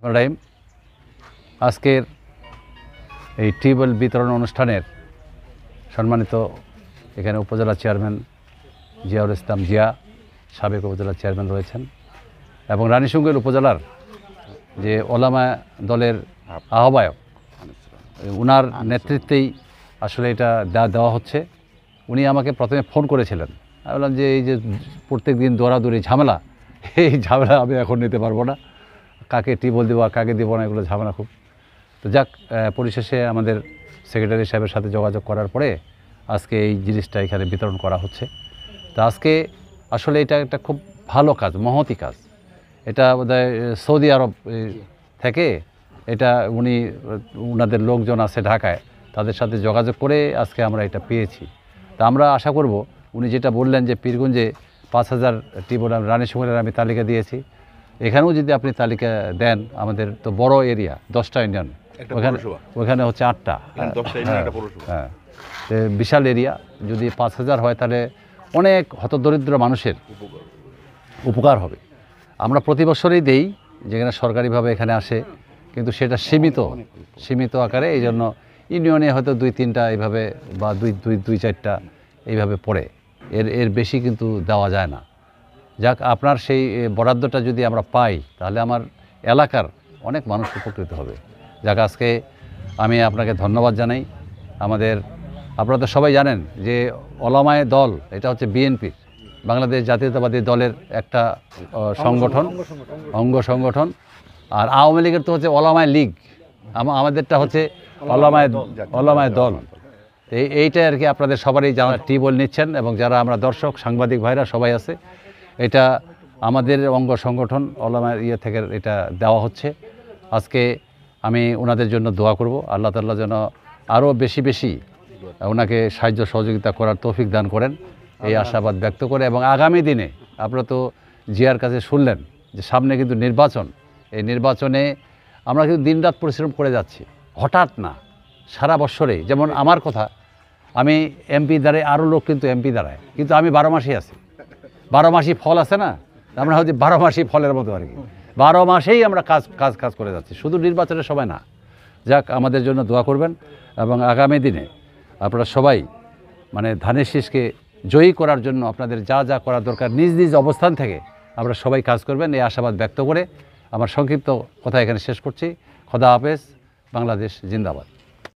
রাহিম, আজকের এই টিউবওয়েল বিতরণ অনুষ্ঠানের সম্মানিত এখানে উপজেলা চেয়ারম্যান জিয়াউল ইসলাম জিয়া, সাবেক উপজেলা চেয়ারম্যান রয়েছেন, এবং রানীশঙ্কৈল উপজেলার যে ওলামা দলের আহ্বায়ক, উনার নেতৃত্বেই আসলে এটা দেওয়া হচ্ছে। উনি আমাকে প্রথমে ফোন করেছিলেন। আমি বললাম যে এই যে প্রত্যেক দিন দৌড়াদৌড়ি ঝামেলা, এই ঝামেলা আমি এখন নিতে পারবো না, কাকে টিউবওয়েল দেবো আর কাকে দেবো না, এগুলো ঝামেলা খুব। তো যাক, পরিশেষে আমাদের সেক্রেটারি সাহেবের সাথে যোগাযোগ করার পরে আজকে এই জিনিসটা এখানে বিতরণ করা হচ্ছে। তো আজকে আসলে এটা একটা খুব ভালো কাজ, মহতি কাজ। এটা বোধহয় সৌদি আরব থেকে এটা উনাদের লোকজন আছে ঢাকায়, তাদের সাথে যোগাযোগ করে আজকে আমরা এটা পেয়েছি। তা আমরা আশা করব উনি যেটা বললেন যে পীরগঞ্জে 5000 টিউবওয়েল, রানীশঙ্কৈলের আমি তালিকা দিয়েছি, এখানেও যদি আপনি তালিকা দেন, আমাদের তো বড় এরিয়া 10টা ইউনিয়ন, ওখানে হচ্ছে 8টা, হ্যাঁ, বিশাল এরিয়া। যদি 5000 হয় তাহলে অনেক হতদরিদ্র মানুষের উপকার হবে। আমরা প্রতি বছরই দেই, যেখানে সরকারিভাবে এখানে আসে, কিন্তু সেটা সীমিত আকারে। এই জন্য ইউনিয়নে হয়তো 2-3টা এইভাবে, বা 2-4টা এইভাবে পড়ে, এর বেশি কিন্তু দেওয়া যায় না। যাক, আপনার সেই বরাদ্দটা যদি আমরা পাই তাহলে আমার এলাকার অনেক মানুষ উপকৃত হবে। যাক, আজকে আমি আপনাকে ধন্যবাদ জানাই। আপনারা তো সবাই জানেন যে ওলামায়ে দল এটা হচ্ছে বিএনপির, বাংলাদেশ জাতীয়তাবাদী দলের একটা অঙ্গ সংগঠন। আর আওয়ামী লীগের তো হচ্ছে ওলামায়ে লীগ, আমাদেরটা হচ্ছে ওলামায়ে দল। এইটাই আর কি আপনাদের সবারই যারা টিউবওয়েল নিচ্ছেন এবং যারা আমরা দর্শক, সাংবাদিক ভাইরা সবাই আছে, এটা আমাদের অঙ্গ সংগঠন ওলামা থেকে এটা দেওয়া হচ্ছে। আজকে আমি ওনাদের জন্য দোয়া করব, আল্লাহ তাআলা যেন আরও বেশি ওনাকে সাহায্য সহযোগিতা করার তৌফিক দান করেন, এই আশাবাদ ব্যক্ত করে। এবং আগামী দিনে আপনারা তো জিয়ার কাছে শুনলেন যে সামনে কিন্তু নির্বাচন, এই নির্বাচনে আমরা কিন্তু দিনরাত পরিশ্রম করে যাচ্ছি, হঠাৎ না, সারা বছরে। যেমন আমার কথা, আমি এমপি দাঁড়াই, আরও লোক কিন্তু এমপি দাঁড়ায়, কিন্তু আমি 12 মাসই আছি। 12 মাসই ফল আছে না, আমরা হচ্ছে 12 মাসই ফলের মতো আর কি। 12 মাসেই আমরা কাজ করে যাচ্ছি, শুধু নির্বাচনের সময় না। যাক, আমাদের জন্য দোয়া করবেন এবং আগামী দিনে আপনারা সবাই ধানের শীষকে জয়ী করার জন্য আপনাদের যা করার দরকার নিজ অবস্থান থেকে আমরা সবাই কাজ করবেন, এই আশাবাদ ব্যক্ত করে আমার সংক্ষিপ্ত কথা এখানে শেষ করছি। খোদা হাফেজ। বাংলাদেশ জিন্দাবাদ।